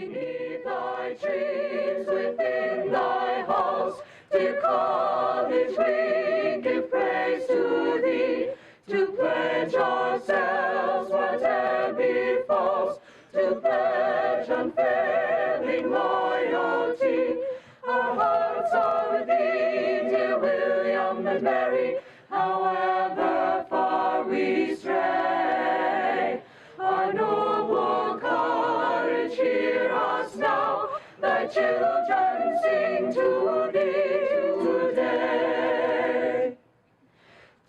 Beneath thy trees, within thy halls, dear college, we give praise to thee, to pledge ourselves whate'er befalls, to pledge unfailing loyalty. Our hearts are with thee, dear William and Mary, however far we stray. Our noble courage, hear us now, thy children sing to thee today.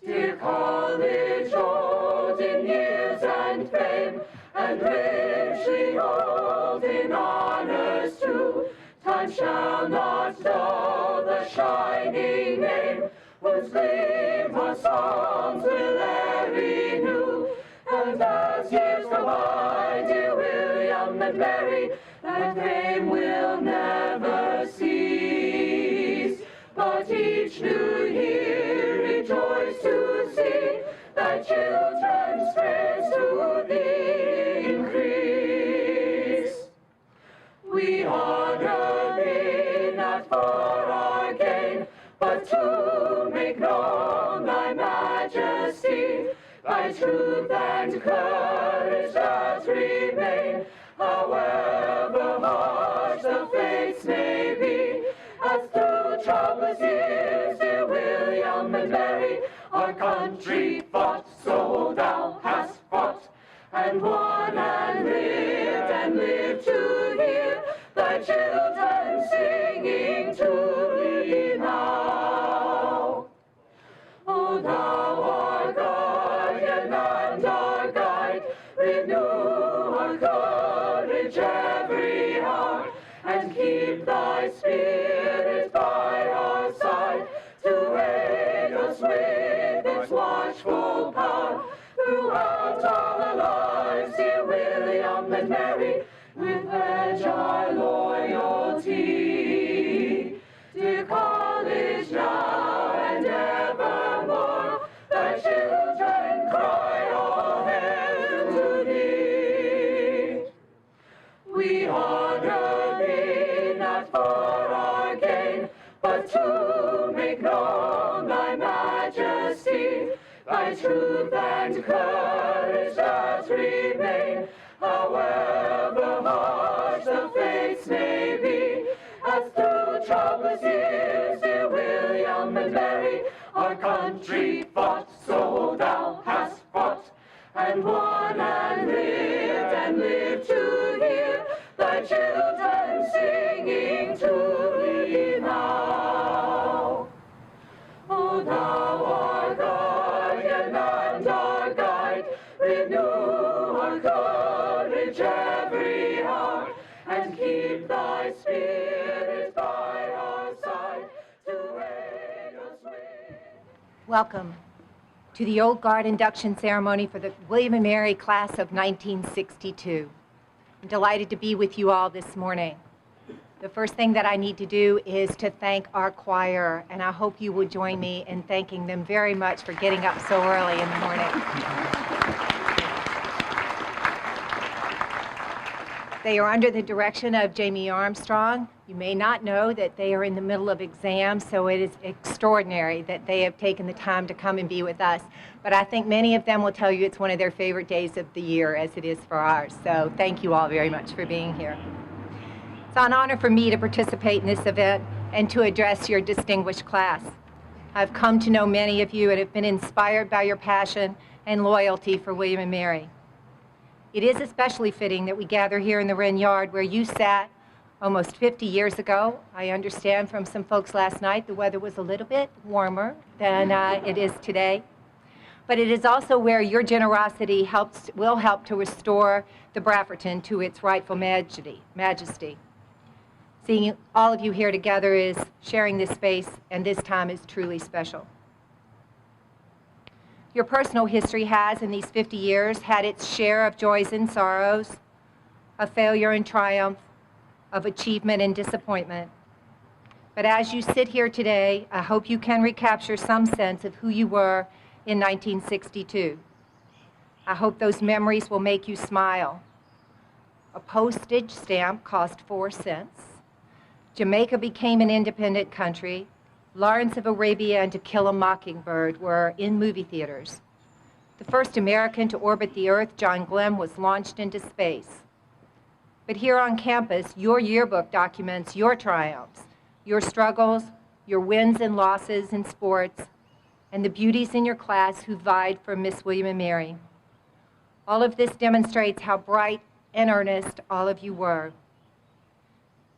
Dear college, old in years and fame, and richly old in honors too, time shall not dull the shining name, whose gleam our songs will e'er renew. And as years go by, dear William and Mary, thy fame will never cease. But each new year rejoice to see thy children's praise to thee increase. We honor thee not for our gain, but to make known thy majesty, thy truth and courage that remain, however harsh the fates may be. As through troublous years, dear William and Mary, our country fought, so thou hast fought, and won and lived to hear thy children singing to thee now. O thou our guardian and our guide, renew our courage every hour, and keep thy spirit by our side, to aid us with its watchful power. Throughout all our lives, dear William and Mary, we pledge our loyalty. Dear college, now and evermore, thy children cry all hail to thee. We honor thee not for our gain, but to make known thy majesty, thy truth and courage that remain, however harsh the fates may be. As through troublous years, dear William and Mary, our country fought, so thou hast fought, and won and lived to hear thy children singing to thee now. O thou our guardian and our guide, renew our courage every hour, and keep thy spirit by our side, to aid us with. Welcome to the Old Guard induction ceremony for the William and Mary class of 1962. I'm delighted to be with you all this morning. The first thing that I need to do is to thank our choir, and I hope you will join me in thanking them very much for getting up so early in the morning. They are under the direction of Jamie Armstrong. You may not know that they are in the middle of exams, so it is extraordinary that they have taken the time to come and be with us. But I think many of them will tell you it's one of their favorite days of the year, as it is for ours. So thank you all very much for being here. It's an honor for me to participate in this event and to address your distinguished class. I've come to know many of you and have been inspired by your passion and loyalty for William and Mary. It is especially fitting that we gather here in the Wren Yard where you sat almost 50 years ago. I understand from some folks last night the weather was a little bit warmer than it is today. But it is also where your generosity will help to restore the Brafferton to its rightful majesty. Seeing all of you here together is sharing this space, and this time is truly special. Your personal history has, in these 50 years, had its share of joys and sorrows, of failure and triumph, of achievement and disappointment. But as you sit here today, I hope you can recapture some sense of who you were in 1962. I hope those memories will make you smile. A postage stamp cost 4 cents. Jamaica became an independent country. Lawrence of Arabia and To Kill a Mockingbird were in movie theaters. The first American to orbit the Earth, John Glenn, was launched into space. But here on campus, your yearbook documents your triumphs, your struggles, your wins and losses in sports, and the beauties in your class who vied for Miss William and Mary. All of this demonstrates how bright and earnest all of you were.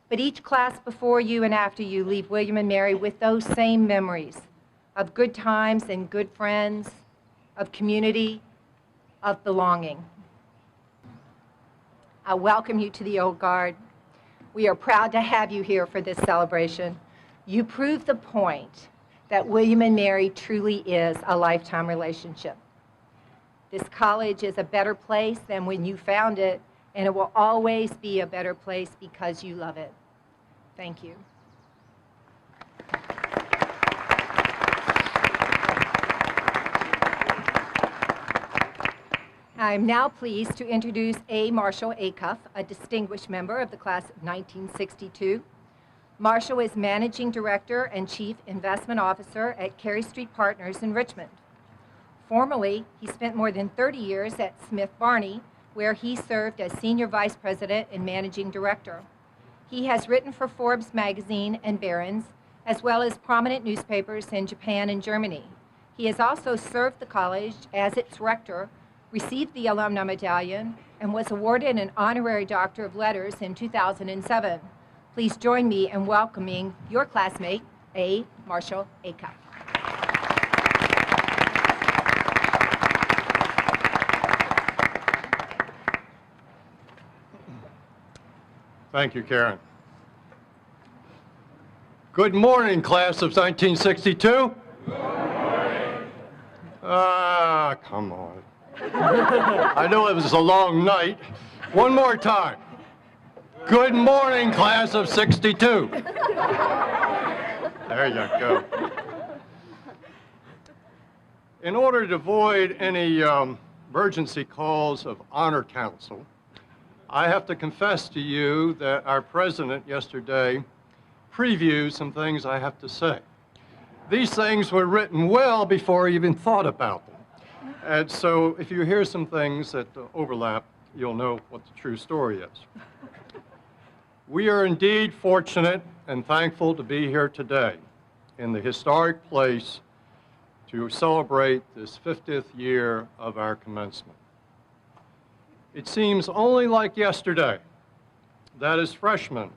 But each class before you and after you leave William and Mary with those same memories of good times and good friends, of community, of belonging. I welcome you to the Old Guard. We are proud to have you here for this celebration. You prove the point that William and Mary truly is a lifetime relationship. This college is a better place than when you found it, and it will always be a better place because you love it. Thank you. I'm now pleased to introduce A. Marshall Acuff, a distinguished member of the class of 1962. Marshall is Managing Director and Chief Investment Officer at Cary Street Partners in Richmond. Formerly, he spent more than 30 years at Smith Barney, where he served as Senior Vice President and Managing Director. He has written for Forbes magazine and Barron's, as well as prominent newspapers in Japan and Germany. He has also served the college as its rector, received the Alumni Medallion, and was awarded an Honorary Doctor of Letters in 2007. Please join me in welcoming your classmate, A. Marshall Acuff. Thank you, Karen. Good morning, class of 1962. Good morning. Come on. I know it was a long night. One more time. Good morning, class of 62. There you go. In order to avoid any emergency calls of honor council, I have to confess to you that our president yesterday previewed some things I have to say. These things were written well before I even thought about them. And so if you hear some things that overlap, you'll know what the true story is. We are indeed fortunate and thankful to be here today in the historic place to celebrate this 50th year of our commencement. It seems only like yesterday that as freshmen,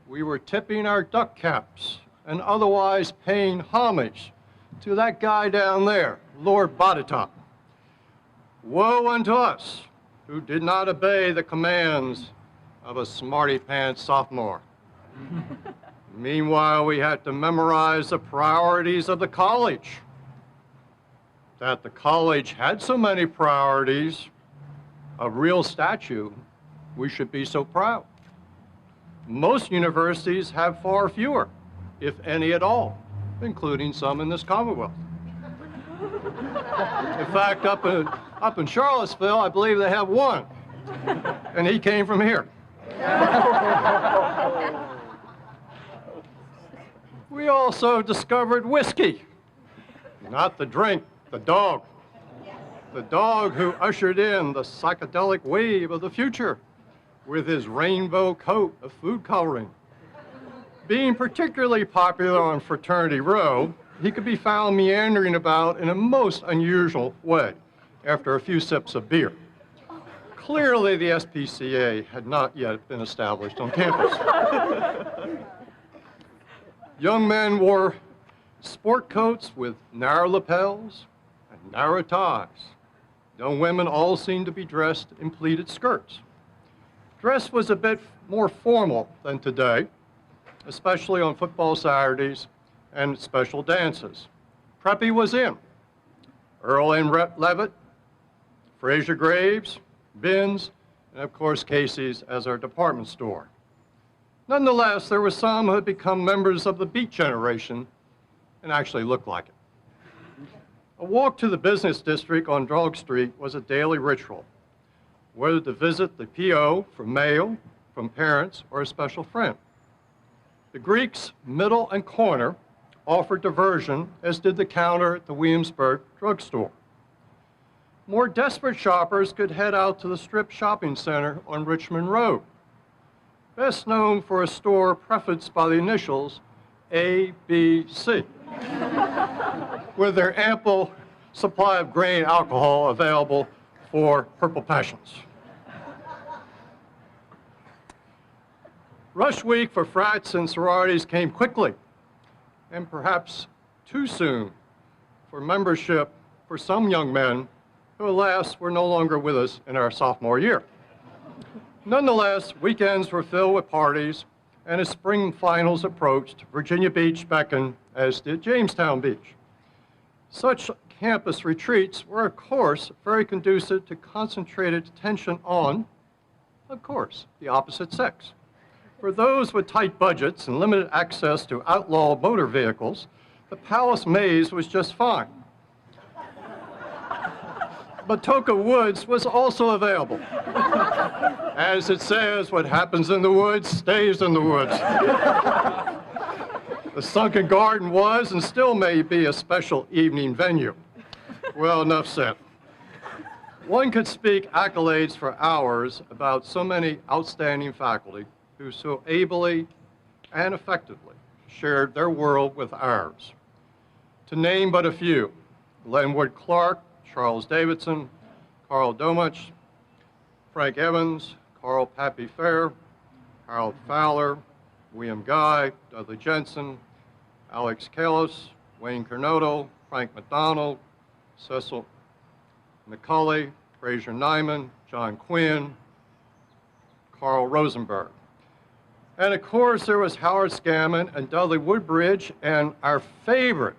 we were tipping our duck caps and otherwise paying homage to that guy down there, Lord Botetourt. Woe unto us who did not obey the commands of a smarty-pants sophomore. Meanwhile, we had to memorize the priorities of the college. That the college had so many priorities, a real statue, we should be so proud. Most universities have far fewer, if any at all, including some in this Commonwealth. In fact, up in Charlottesville, I believe they have one, and he came from here. We also discovered whiskey, not the drink, the dog. The dog who ushered in the psychedelic wave of the future with his rainbow coat of food coloring. Being particularly popular on Fraternity Row, he could be found meandering about in a most unusual way after a few sips of beer. Clearly, the SPCA had not yet been established on campus. Young men wore sport coats with narrow lapels and narrow ties. Young women all seemed to be dressed in pleated skirts. Dress was a bit more formal than today, especially on football Saturdays and special dances. Preppy was in. Earl and Levitt, Fraser Graves, Binns, and of course Casey's as our department store. Nonetheless, there were some who had become members of the Beat generation and actually looked like it. A walk to the business district on Drog Street was a daily ritual. whether to visit the PO for mail, from parents, or a special friend. The Greek's middle and corner offered diversion, as did the counter at the Williamsburg drugstore. More desperate shoppers could head out to the Strip Shopping Center on Richmond Road, best known for a store prefaced by the initials ABC, with their ample supply of grain alcohol available for purple passions. Rush week for frats and sororities came quickly, and perhaps too soon for membership for some young men who, alas, were no longer with us in our sophomore year. Nonetheless, weekends were filled with parties, and as spring finals approached, Virginia Beach beckoned, as did Jamestown Beach. Such campus retreats were, of course, very conducive to concentrated attention on, of course, the opposite sex. For those with tight budgets and limited access to outlaw motor vehicles, the Palace Maze was just fine. Batoka Woods was also available. As it says, what happens in the woods stays in the woods. The Sunken Garden was and still may be a special evening venue. Well, enough said. One could speak accolades for hours about so many outstanding faculty who so ably and effectively shared their world with ours. To name but a few: Lenwood Clark, Charles Davidson, Carl Domach, Frank Evans, Carl Pappy Fair, Harold Fowler, William Guy, Dudley Jensen, Alex Kalis, Wayne Carnotto, Frank McDonald, Cecil McCulley, Fraser Nyman, John Quinn, Carl Rosenberg. And of course, there was Howard Scammon and Dudley Woodbridge, and our favorite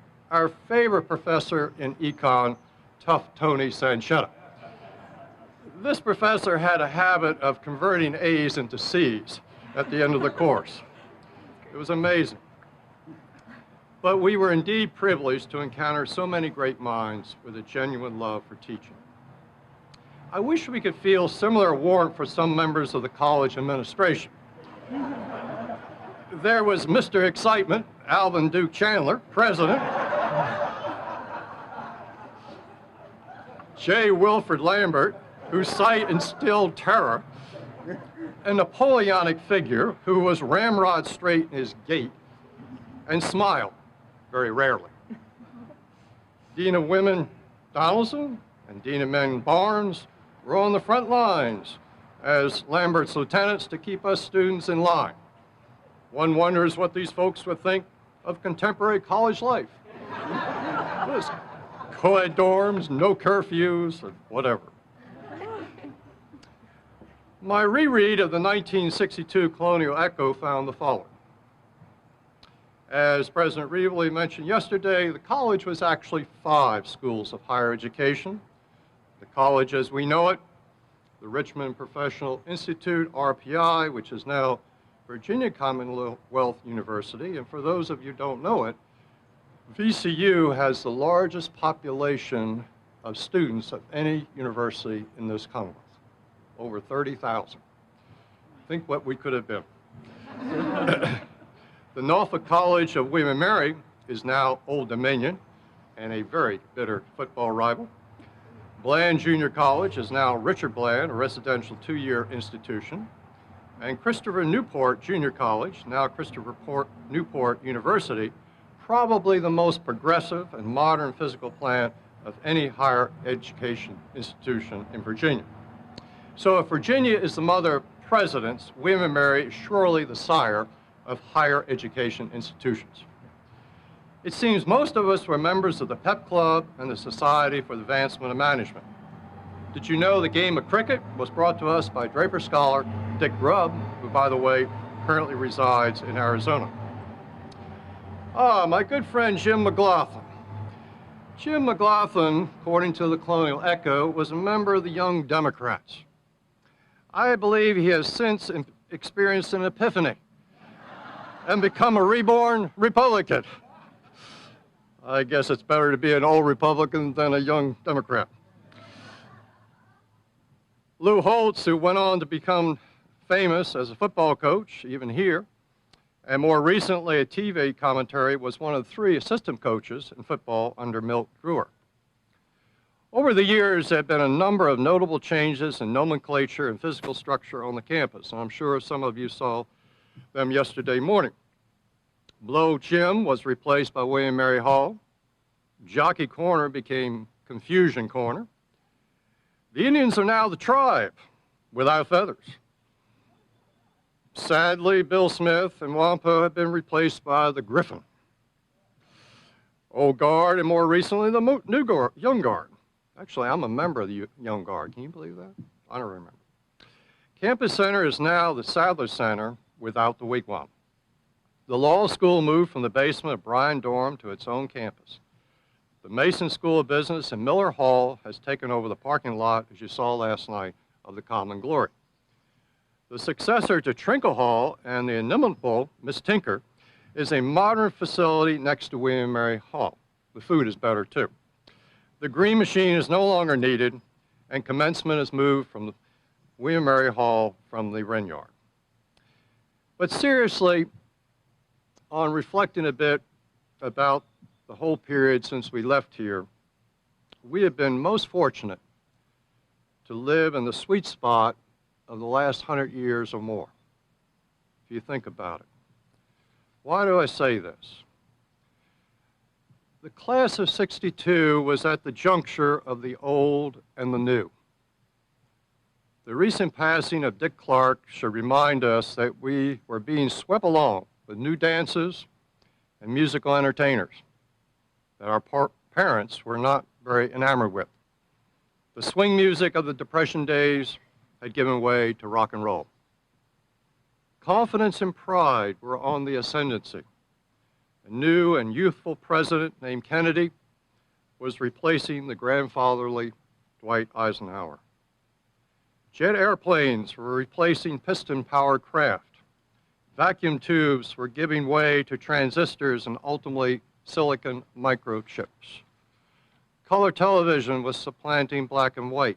professor in econ, Tough Tony Sanchetta. This professor had a habit of converting A's into C's at the end of the course. It was amazing. But we were indeed privileged to encounter so many great minds with a genuine love for teaching. I wish we could feel similar warmth for some members of the college administration. There was Mr. Excitement, Alvin Duke Chandler, president. J. Wilfred Lambert, whose sight instilled terror. A Napoleonic figure who was ramrod straight in his gait and smiled very rarely. Dean of Women Donaldson and Dean of Men Barnes were on the front lines as Lambert's lieutenants to keep us students in line. One wonders what these folks would think of contemporary college life. Just co-ed dorms, no curfews, or whatever. My reread of the 1962 Colonial Echo found the following. As President Reevely mentioned yesterday, the college was actually 5 schools of higher education. The college as we know it, the Richmond Professional Institute, RPI, which is now Virginia Commonwealth University, and for those of you who don't know it, VCU has the largest population of students of any university in this Commonwealth, over 30,000. Think what we could have been. The Norfolk College of William and Mary is now Old Dominion and a very bitter football rival. Bland Junior College is now Richard Bland, a residential 2-year institution. And Christopher Newport Junior College, now Christopher Newport University, probably the most progressive and modern physical plant of any higher education institution in Virginia. So if Virginia is the mother of presidents, William and Mary is surely the sire of higher education institutions. It seems most of us were members of the Pep Club and the Society for the Advancement of Management. Did you know the game of cricket was brought to us by Draper scholar Dick Grubb, who, by the way, currently resides in Arizona? My good friend Jim McLaughlin. Jim McLaughlin, according to the Colonial Echo, was a member of the Young Democrats. I believe he has since experienced an epiphany and become a reborn Republican. I guess it's better to be an old Republican than a young Democrat. Lou Holtz, who went on to become famous as a football coach, even here, and more recently a TV commentary, was one of 3 assistant coaches in football under Milt Brewer. Over the years, there have been a number of notable changes in nomenclature and physical structure on the campus, and I'm sure some of you saw them yesterday morning. Blow Gym was replaced by William Mary Hall. Jockey Corner became Confusion Corner. The Indians are now the Tribe, without feathers. Sadly, Bill Smith and Wampo have been replaced by the Griffin. Old Guard, and more recently, the Young Guard. Actually, I'm a member of the Young Guard. Can you believe that? I don't remember. Campus Center is now the Sadler Center without the wigwam. The law school moved from the basement of Bryan Dorm to its own campus. The Mason School of Business and Miller Hall has taken over the parking lot, as you saw last night, of the Common Glory. The successor to Trinkle Hall and the inimitable Miss Tinker is a modern facility next to William Mary Hall. The food is better, too. The green machine is no longer needed, and commencement is moved from the William Mary Hall from the Wren Yard. But seriously, on reflecting a bit about the whole period since we left here, we have been most fortunate to live in the sweet spot of the last 100 years or more, if you think about it. Why do I say this? The class of '62 was at the juncture of the old and the new. The recent passing of Dick Clark should remind us that we were being swept along with new dances and musical entertainers that our parents were not very enamored with. The swing music of the Depression days had given way to rock and roll. Confidence and pride were on the ascendancy. A new and youthful president named Kennedy was replacing the grandfatherly Dwight Eisenhower. Jet airplanes were replacing piston-powered craft. Vacuum tubes were giving way to transistors and ultimately silicon microchips. Color television was supplanting black and white.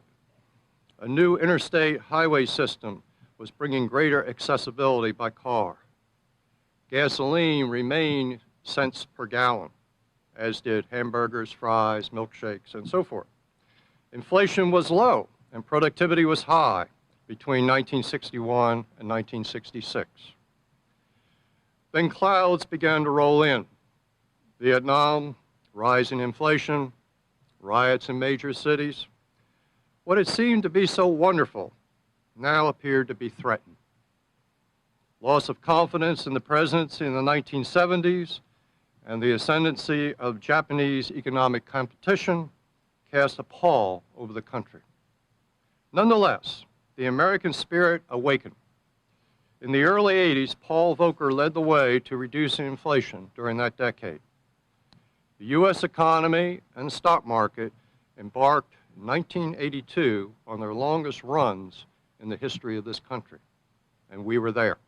A new interstate highway system was bringing greater accessibility by car. Gasoline remained cents per gallon, as did hamburgers, fries, milkshakes, and so forth. Inflation was low and productivity was high between 1961 and 1966. Then clouds began to roll in. Vietnam, rising inflation, riots in major cities. What had seemed to be so wonderful now appeared to be threatened. Loss of confidence in the presidency in the 1970s and the ascendancy of Japanese economic competition cast a pall over the country. Nonetheless, the American spirit awakened. In the early 80s, Paul Volcker led the way to reducing inflation during that decade. The U.S. economy and stock market embarked in 1982 on their longest runs in the history of this country, and we were there.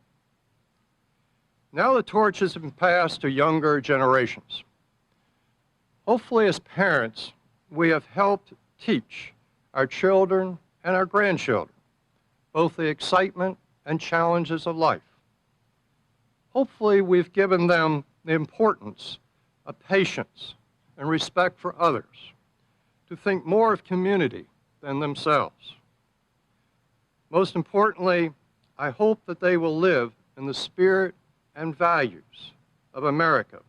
Now the torch has been passed to younger generations. Hopefully, as parents, we have helped teach our children and our grandchildren both the excitement and challenges of life. Hopefully, we've given them the importance of patience and respect for others, to think more of community than themselves. Most importantly, I hope that they will live in the spirit and values of America,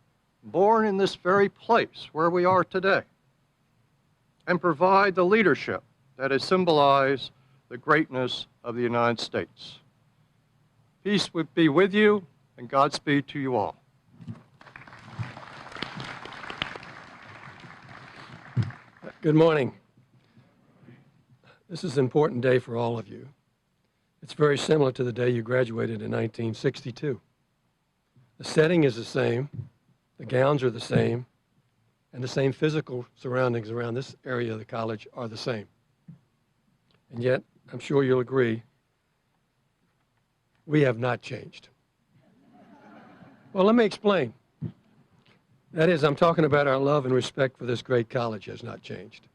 born in this very place where we are today, and provide the leadership that has symbolized the greatness of the United States. Peace would be with you, and Godspeed to you all. Good morning. This is an important day for all of you. It's very similar to the day you graduated in 1962. The setting is the same, the gowns are the same, and the same physical surroundings around this area of the college are the same. And yet, I'm sure you'll agree, we have not changed. Well, let me explain. That is, I'm talking about our love and respect for this great college has not changed.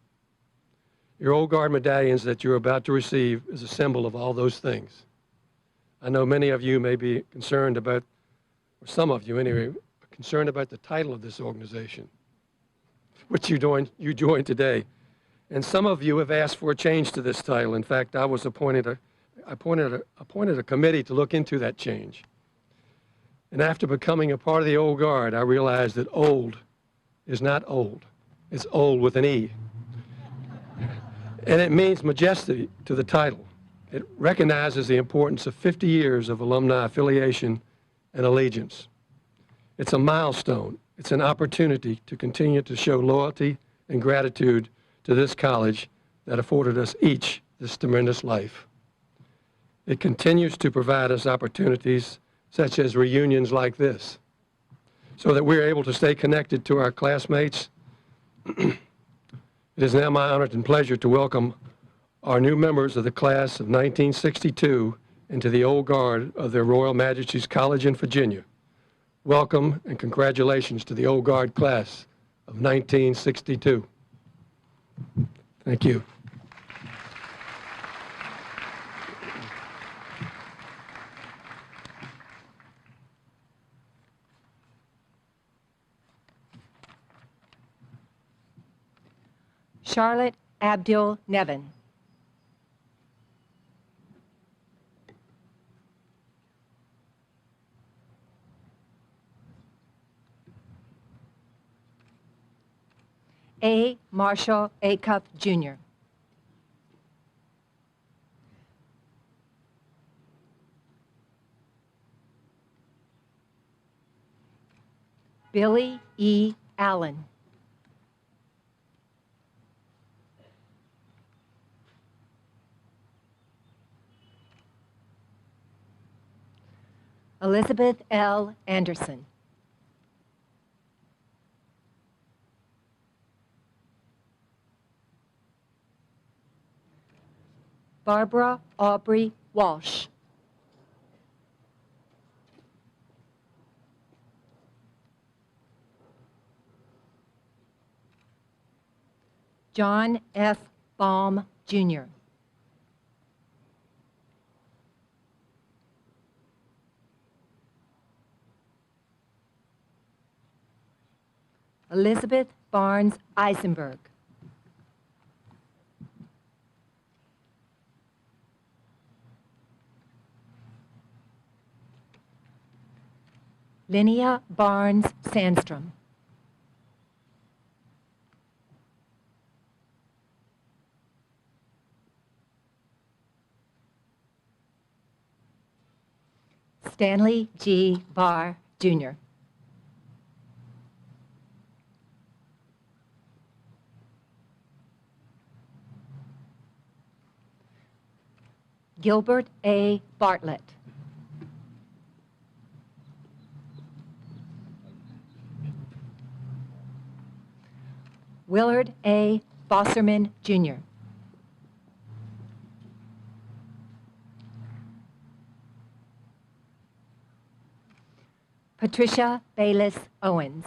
Your Old Guard medallions that you're about to receive is a symbol of all those things. I know many of you may be concerned about, or some of you anyway, are concerned about the title of this organization, which you joined today. And some of you have asked for a change to this title. In fact, I appointed a committee to look into that change. And after becoming a part of the Old Guard, I realized that old is not old. It's old with an E. And it means majesty to the title. It recognizes the importance of 50 years of alumni affiliation and allegiance. It's a milestone. It's an opportunity to continue to show loyalty and gratitude to this college that afforded us each this tremendous life. It continues to provide us opportunities such as reunions like this, so that we're able to stay connected to our classmates. It is now my honor and pleasure to welcome our new members of the class of 1962 into the Old Guard of their Royal Majesties College in Virginia. Welcome and congratulations to the Old Guard class of 1962. Thank you. Charlotte Abdul Nevin. A. Marshall Acuff, Jr. Billy E. Allen. Elizabeth L. Anderson. Barbara Aubrey Walsh. John F. Baum, Jr. Elizabeth Barnes Eisenberg. Linnea Barnes Sandstrom. Stanley G. Barr, Jr. Gilbert A. Bartlett. Willard A. Bosserman, Jr. Patricia Bayless Owens.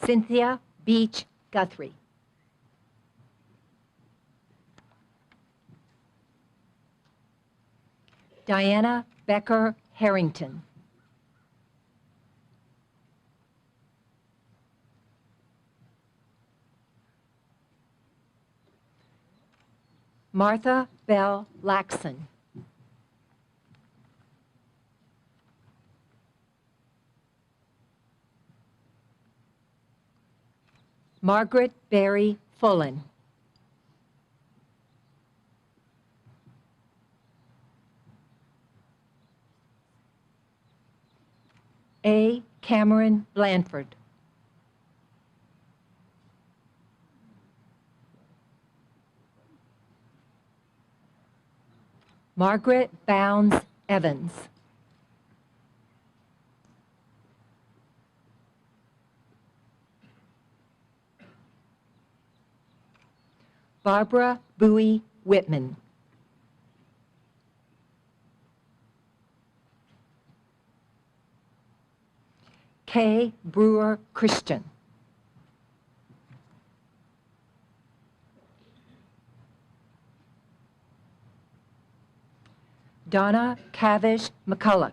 Cynthia Beach Guthrie. Diana Becker Harrington. Martha Bell Laxon. Margaret Berry Fullen. A. Cameron Blanford. Margaret Bounds Evans. Barbara Bowie Whitman. K. Brewer Christian. Donna Cavish McCulloch.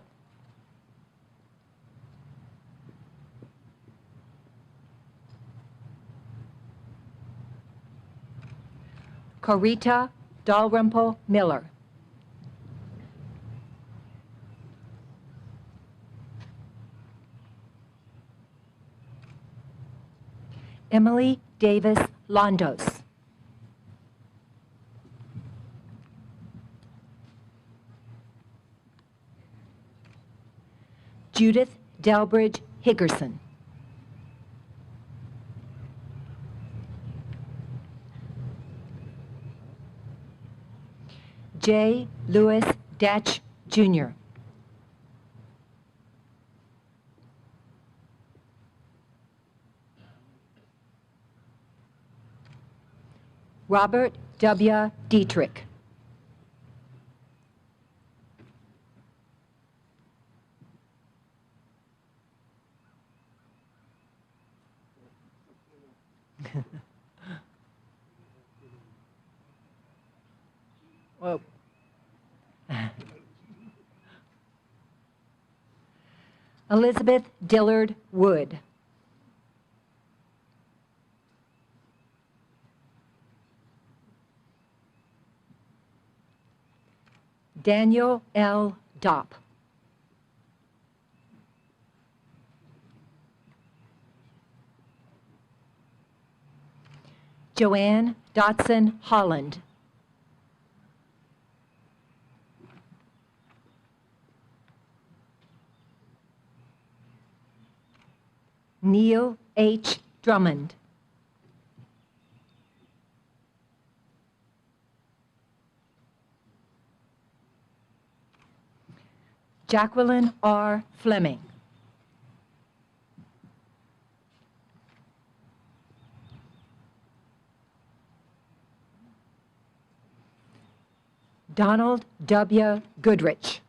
Corita Dalrymple Miller. Emily Davis Londos. Judith Delbridge Higgerson. J. Lewis Datch, Jr. Robert W. Dietrich. Whoa. Elizabeth Dillard Wood. Daniel L. Dopp. Joanne Dotson Holland. Neil H. Drummond. Jacqueline R. Fleming. Donald W. Goodrich.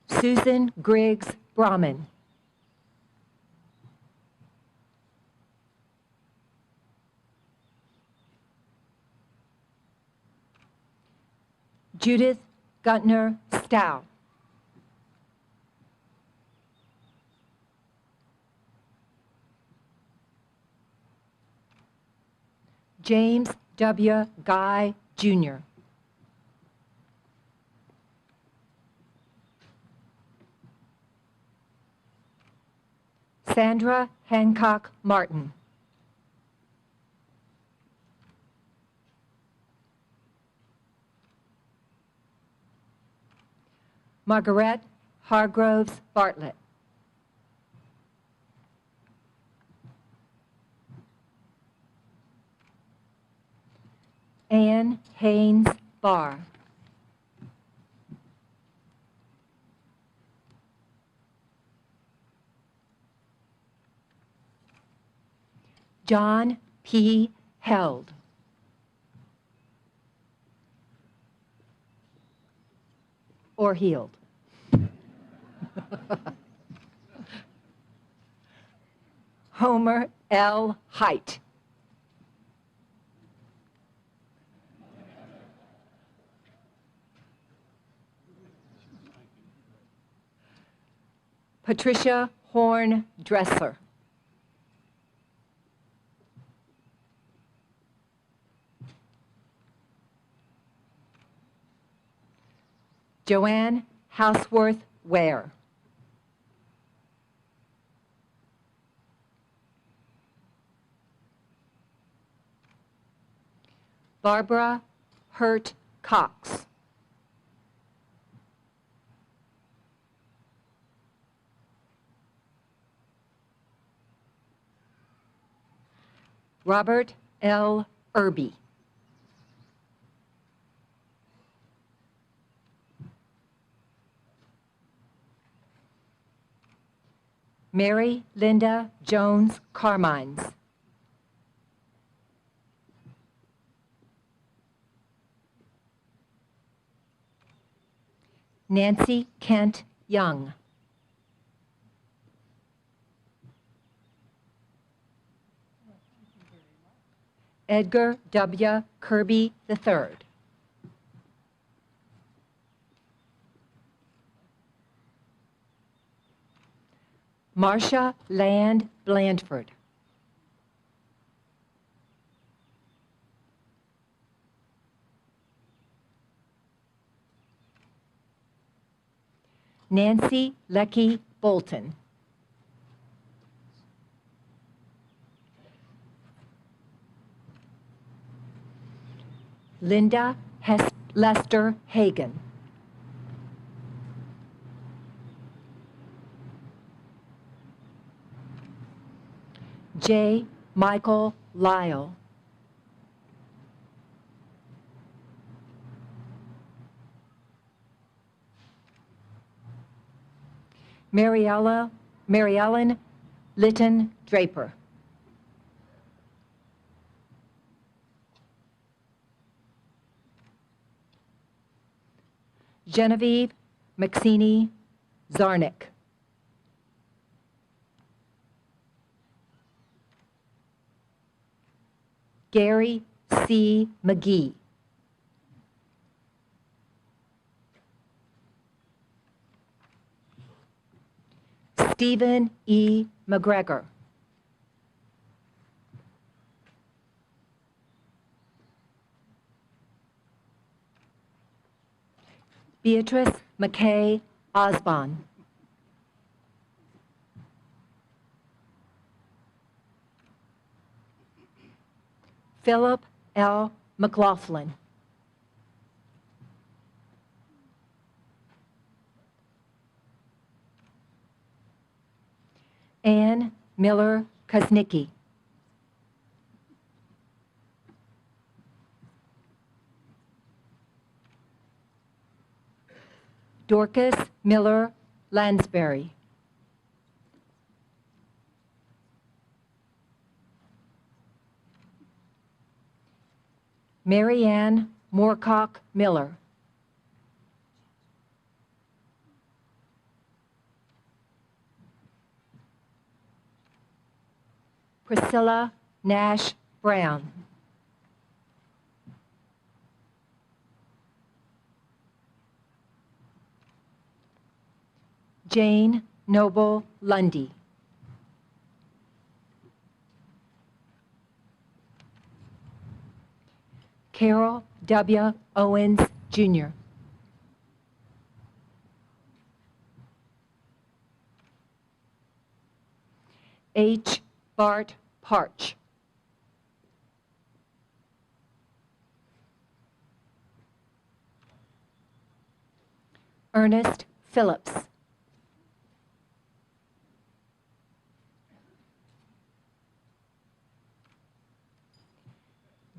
Susan Griggs Brahman. Judith Guntner Stow. James W. Guy, Jr. Sandra Hancock Martin. Margaret Hargroves Bartlett. Anne Haynes Barr. John P. Held. Or Healed. Homer L. Height. Patricia Horn Dressler. Joanne Houseworth Ware. Barbara Hurt Cox. Robert L. Irby. Mary Linda Jones Carmines. Nancy Kent Young. Edgar W. Kirby III. Marcia Land Blandford. Nancy Leckie Bolton. Linda Lester Hagan. J. Michael Lyle. Mary Ellen Litton Draper. Genevieve McSeany Zarnick. Gary C. McGee. Stephen E. McGregor. Beatrice McKay Osborne. Philip L. McLaughlin. Ann Miller Kuznicki. Dorcas Miller Lansbury. Marianne Moorcock Miller. Priscilla Nash Brown. Jane Noble Lundy. Carol W. Owens, Jr. H. Bart Parch. Ernest Phillips.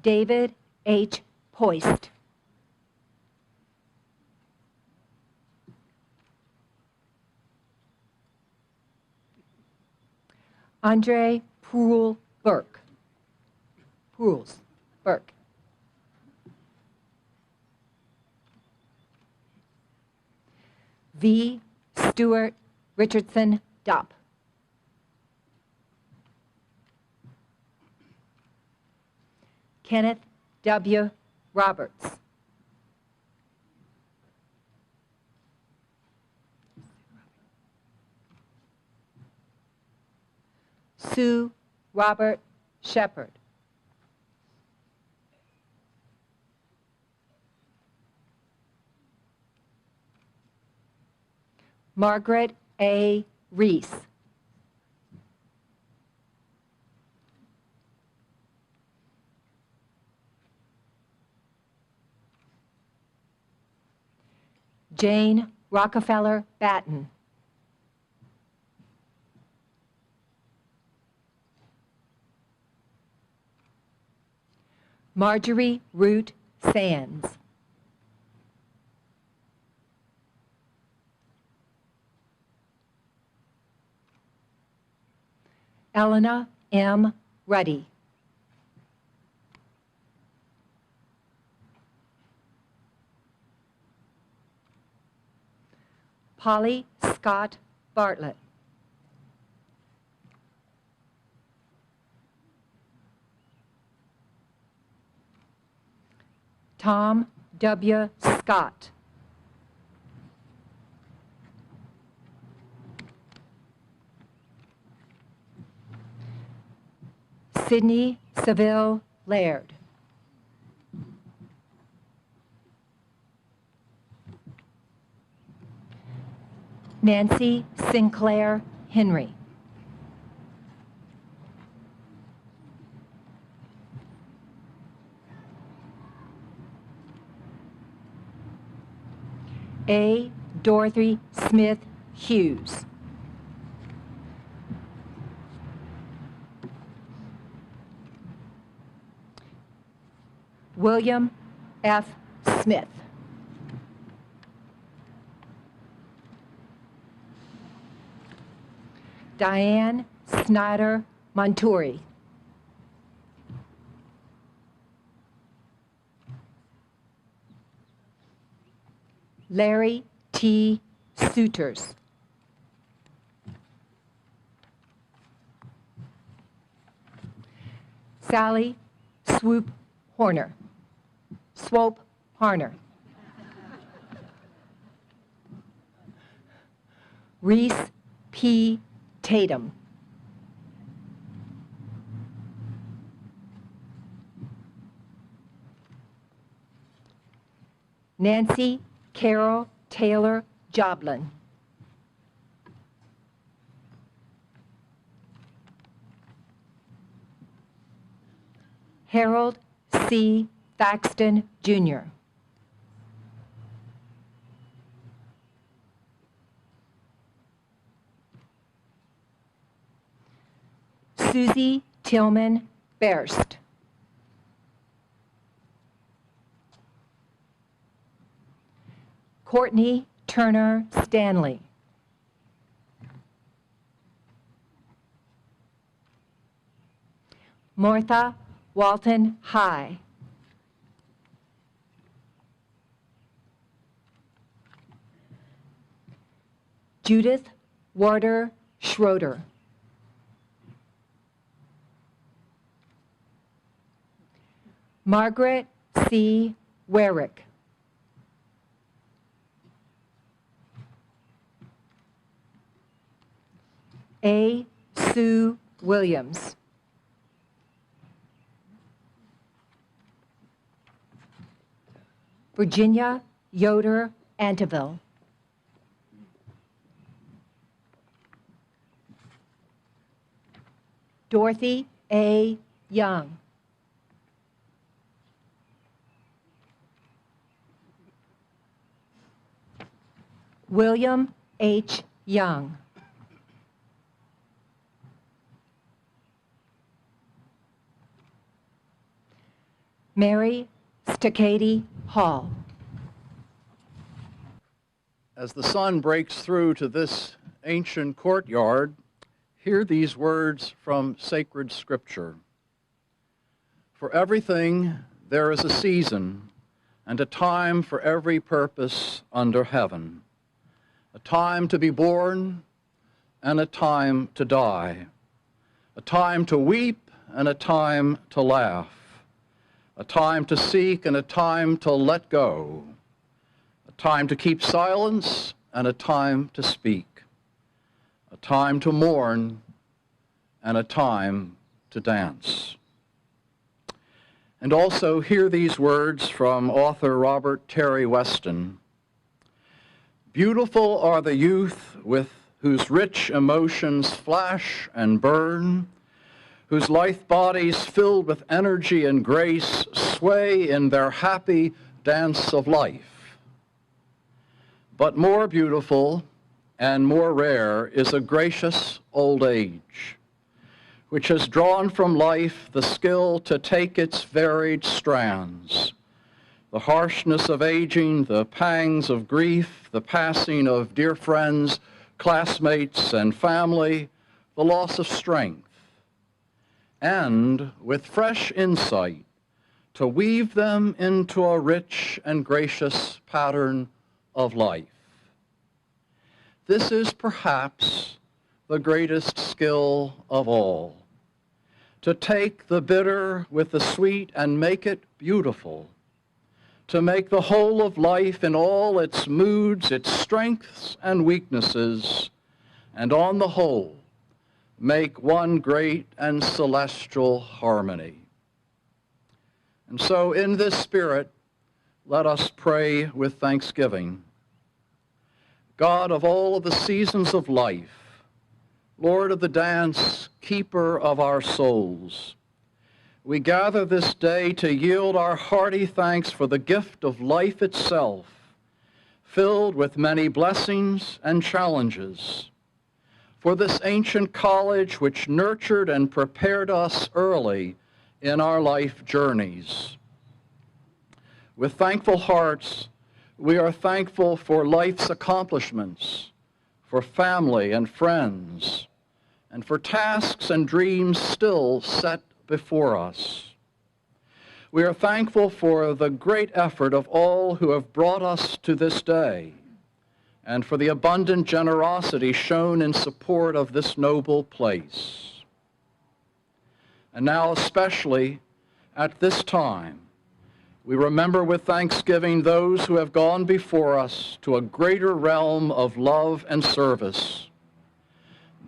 David H. Poist. Andre Poole Burke. Pools Burke. V. Stuart Richardson Dopp. Kenneth W. Roberts. Sue Robert Shepard. Margaret A. Reese. Jane Rockefeller Batten. Marjorie Root Sands. Elena M. Ruddy. Holly Scott Bartlett. Tom W. Scott. Sydney Seville Laird. Nancy Sinclair Henry. A. Dorothy Smith Hughes. William F. Smith. Diane Snyder Monturi. Larry T. Suiters. Sally Swope Horner. Swope Harner. Reese P. Tatum. Nancy Carol Taylor Joblin. Harold C. Thaxton, Jr. Susie Tillman Berst. Courtney Turner Stanley. Martha Walton High. Judith Warder Schroeder. Margaret C. Werrick. A. Sue Williams. Virginia Yoder Anteville. Dorothy A. Young. William H. Young. Mary Staccati Hall. As the sun breaks through to this ancient courtyard, hear these words from sacred scripture. For everything there is a season and a time for every purpose under heaven, a time to be born and a time to die, a time to weep and a time to laugh, a time to seek and a time to let go, a time to keep silence and a time to speak, a time to mourn and a time to dance. And also hear these words from author Robert Terry Weston. Beautiful are the youth with whose rich emotions flash and burn, whose lithe bodies filled with energy and grace sway in their happy dance of life. But more beautiful and more rare is a gracious old age, which has drawn from life the skill to take its varied strands, the harshness of aging, the pangs of grief, the passing of dear friends, classmates, and family, the loss of strength, and with fresh insight to weave them into a rich and gracious pattern of life. this is perhaps the greatest skill of all, to take the bitter with the sweet and make it beautiful, to make the whole of life in all its moods, its strengths and weaknesses, and on the whole, make one great and celestial harmony. And so in this spirit, let us pray with thanksgiving. God of all of the seasons of life, Lord of the dance, keeper of our souls, we gather this day to yield our hearty thanks for the gift of life itself, filled with many blessings and challenges, for this ancient college which nurtured and prepared us early in our life journeys. With thankful hearts, we are thankful for life's accomplishments, for family and friends, and for tasks and dreams still set before us. We are thankful for the great effort of all who have brought us to this day, and for the abundant generosity shown in support of this noble place. And now, especially at this time, we remember with thanksgiving those who have gone before us to a greater realm of love and service.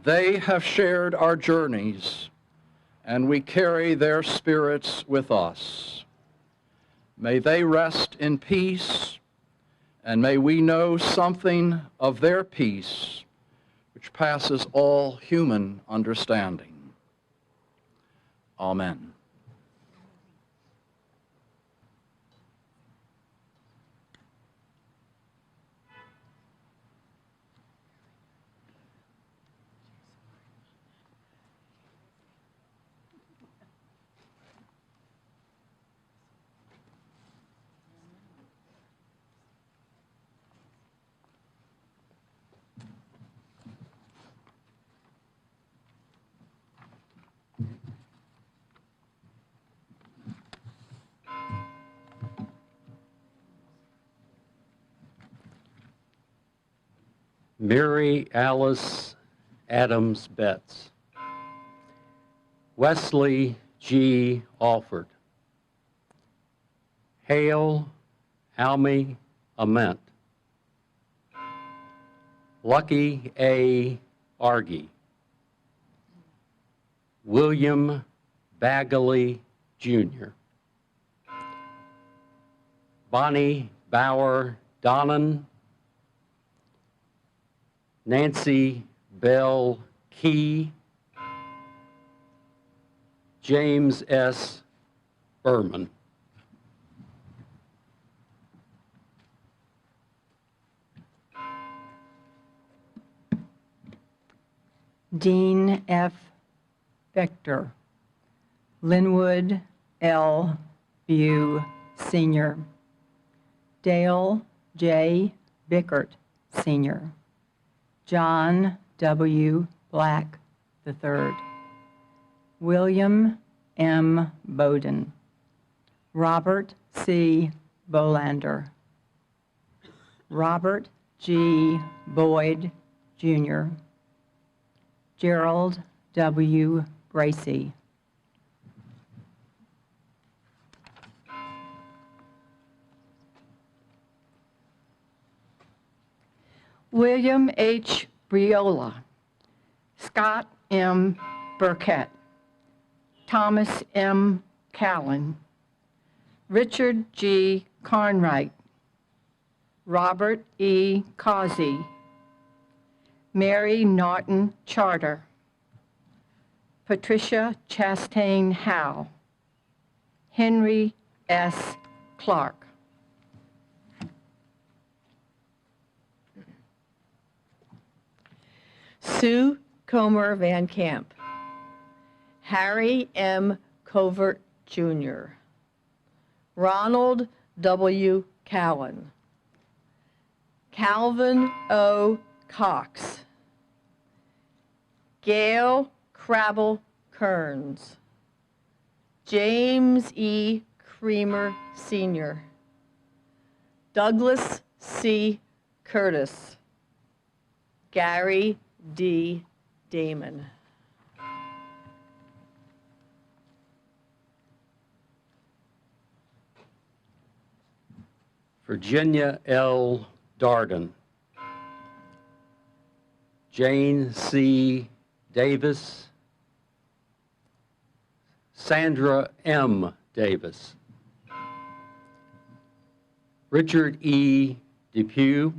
They have shared our journeys, and we carry their spirits with us. May they rest in peace, and may we know something of their peace, which passes all human understanding. Amen. Mary Alice Adams Betts, Wesley G. Alford, Hale Almy Ament, Lucky A. Argy, William Bagley Jr., Bonnie Bauer Donnan, Nancy Bell Key, James S. Berman. Dean F. Vector, Linwood L. Bew, Sr., Dale J. Bickert, Sr., John W. Black, III, William M. Bowden, Robert C. Bolander, Robert G. Boyd, Jr., Gerald W. Bracy, William H. Briola, Scott M. Burkett, Thomas M. Callan, Richard G. Carnwright, Robert E. Causey, Mary Norton Charter, Patricia Chastain Howe, Henry S. Clark. Sue Comer Van Camp, Harry M. Covert Jr., Ronald W. Cowan, Calvin O. Cox, Gail Crabble Kearns, James E. Creamer Sr., Douglas C. Curtis, Gary D. Damon. Virginia L. Darden. Jane C. Davis. Sandra M. Davis. Richard E. Depew.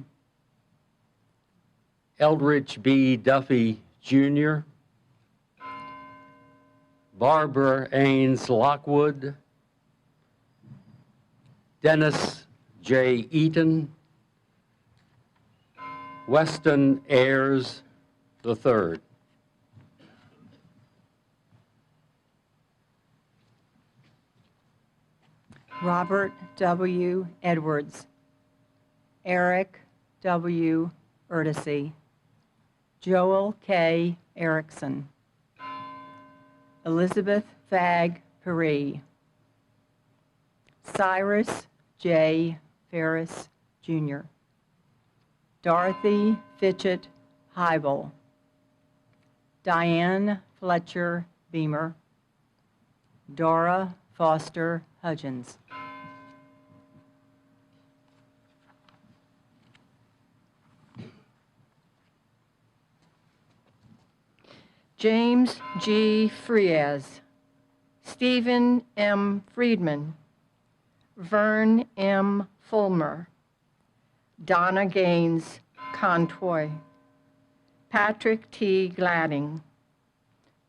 Eldridge B. Duffy, Jr. Barbara Ains Lockwood. Dennis J. Eaton. Weston Ayers III. Robert W. Edwards, Eric W. Erdesy, Joel K. Erickson, Elizabeth Fagg Perry, Cyrus J. Ferris, Jr., Dorothy Fitchett Hybel, Diane Fletcher Beamer, Dora Foster Hudgens. James G. Frias, Stephen M. Friedman, Vern M. Fulmer, Donna Gaines Contoy, Patrick T. Gladding,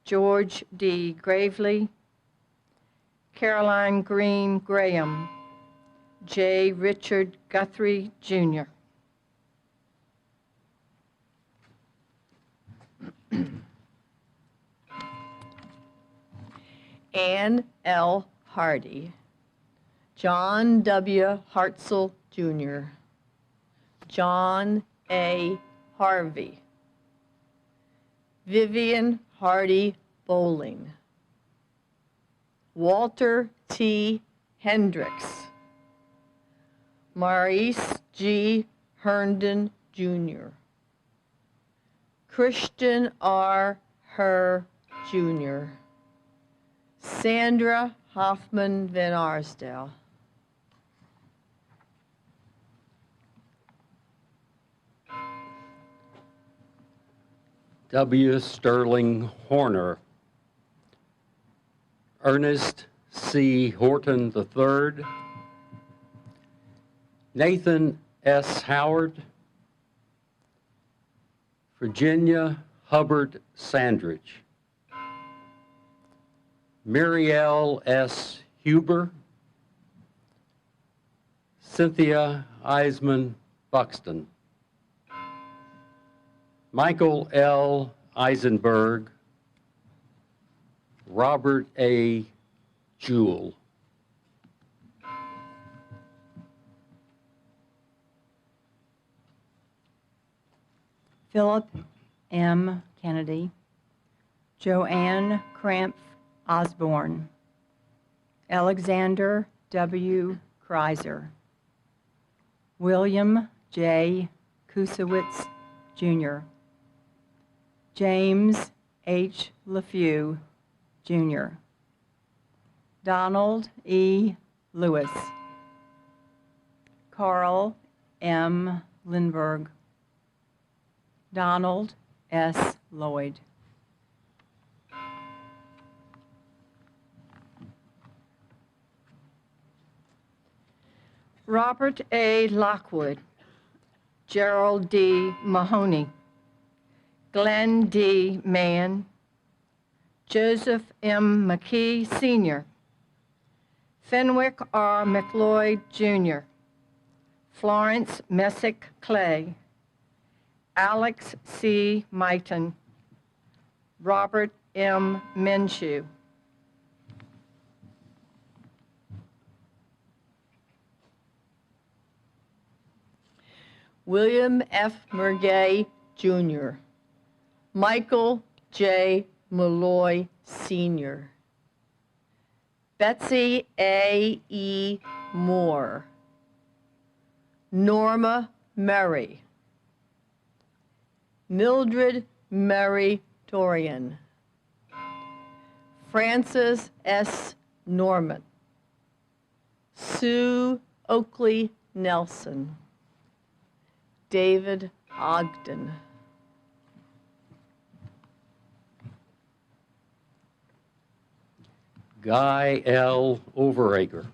George D. Gravely, Caroline Green Graham, J. Richard Guthrie, Jr. Ann L. Hardy, John W. Hartzell, Jr., John A. Harvey, Vivian Hardy Bowling, Walter T. Hendricks, Maurice G. Herndon, Jr., Christian R. Herr, Jr., Sandra Hoffman Van Arsdale. W. Sterling Horner. Ernest C. Horton III. Nathan S. Howard. Virginia Hubbard Sandridge. Muriel S. Huber. Cynthia Eisman Buxton. Michael L. Eisenberg. Robert A. Jewell. Philip M. Kennedy, Joanne Crampf Osborne, Alexander W. Kreiser, William J. Kusowitz, Jr., James H. LeFew, Jr., Donald E. Lewis, Carl M. Lindbergh, Donald S. Lloyd. Robert A. Lockwood, Gerald D. Mahoney, Glenn D. Mann, Joseph M. McKee, Sr., Fenwick R. McLeod, Jr., Florence Messick Clay, Alex C. Mighton, Robert M. Minshew. William F. Mergay, Jr., Michael J. Malloy, Sr., Betsy A. E. Moore, Norma Murray, Mildred Mary Dorian. Francis S. Norman. Sue Oakley Nelson. David Ogden. Guy L. Overacre.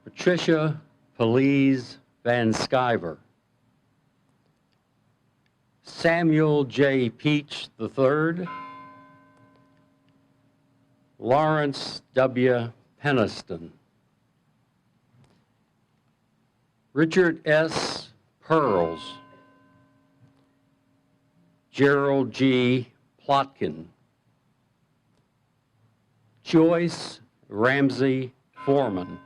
Patricia Pelise Van Sciver. Samuel J. Peach III. Lawrence W. Peniston. Richard S. Pearls. Gerald G. Plotkin. Joyce Ramsey Foreman.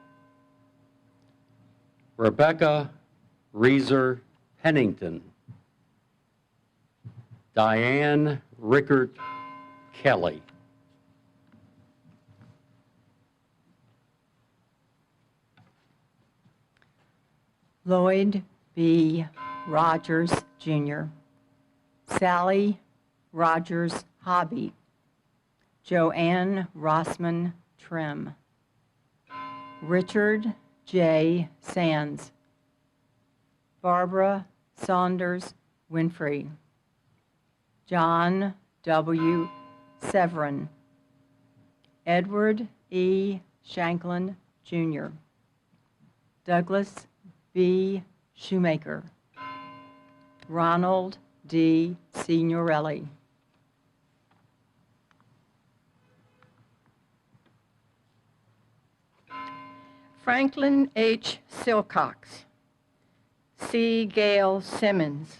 Rebecca Reeser Pennington. Diane Rickert Kelly. Lloyd B. Rogers, Jr. Sally Rogers Hobby. Joanne Rossman Trim. Richard J. Sands. Barbara Saunders Winfrey. John W. Severin. Edward E. Shanklin, Jr. Douglas B. Shoemaker. Ronald D. Signorelli. Franklin H. Silcox. C. Gail Simmons.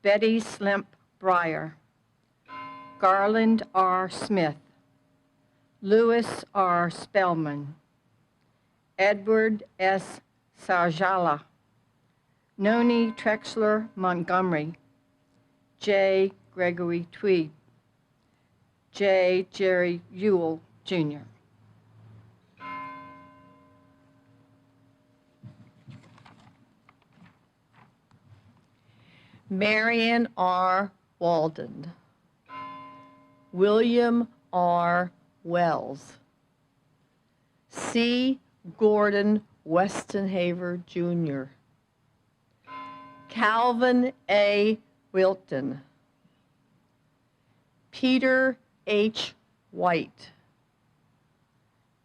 Betty Slimp Breyer. Garland R. Smith. Louis R. Spellman. Edward S. Sarjala. Noni Trexler Montgomery. J. Gregory Tweed. J. Jerry Ewell, Jr. Marion R. Walden. William R. Wells. C. Gordon Westenhaver, Jr. Calvin A. Wilton. Peter H. White.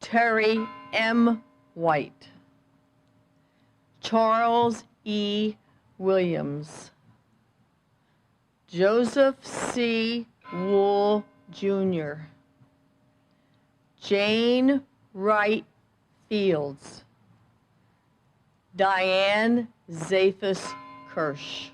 Terry M. White. Charles E. Williams. Joseph C. Wool, Jr. Jane Wright Fields. Diane Zaphis Kirsch.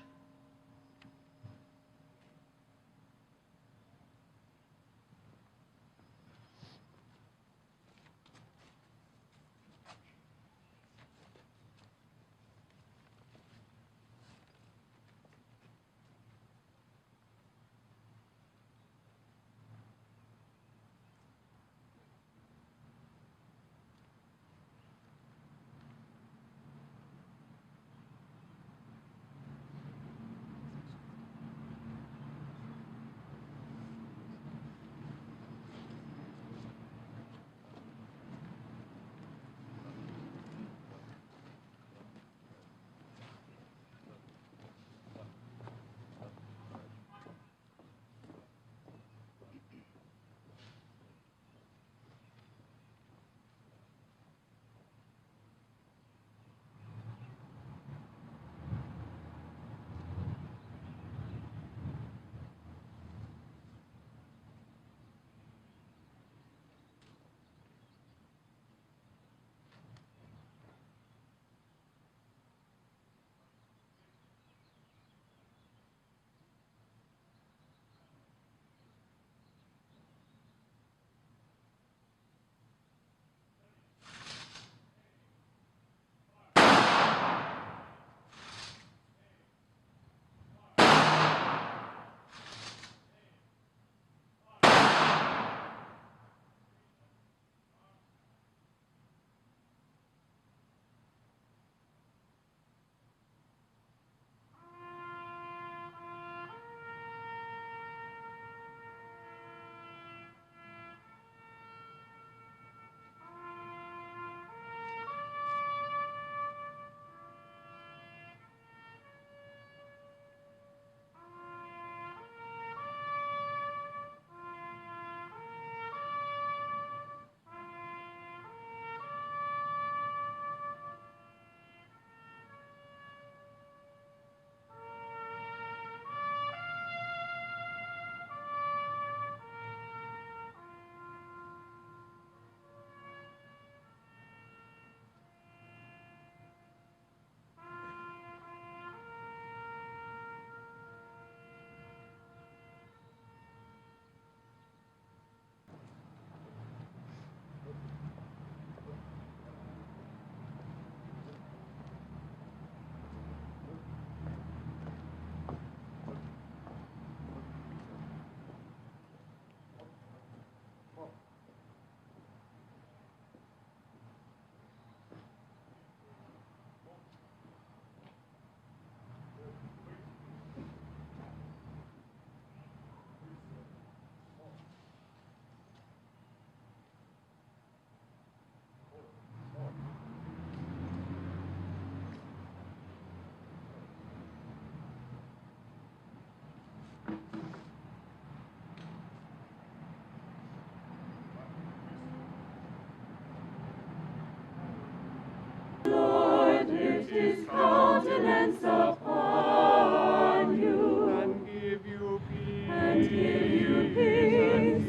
give you peace.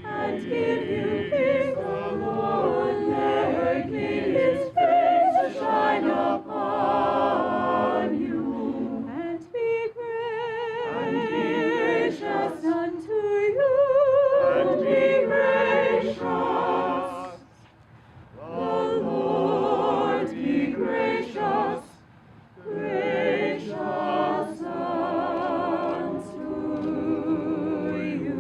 And give you peace, the Lord making his face to shine upon you. And be gracious unto you. And be gracious. The Lord be gracious, gracious unto you.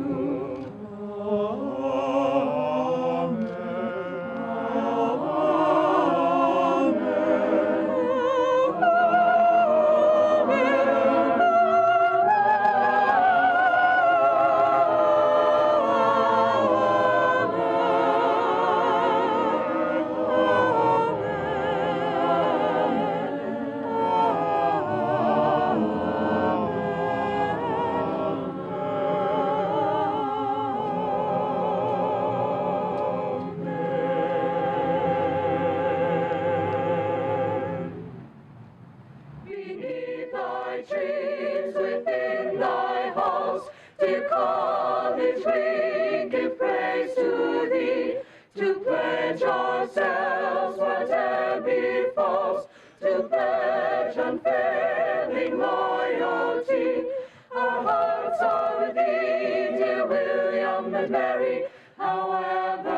Beneath thy trees, within thy halls, dear college, we give praise to thee, to pledge ourselves whatever befalls, to pledge unfailing loyalty. Our hearts are with thee, dear William and Mary, however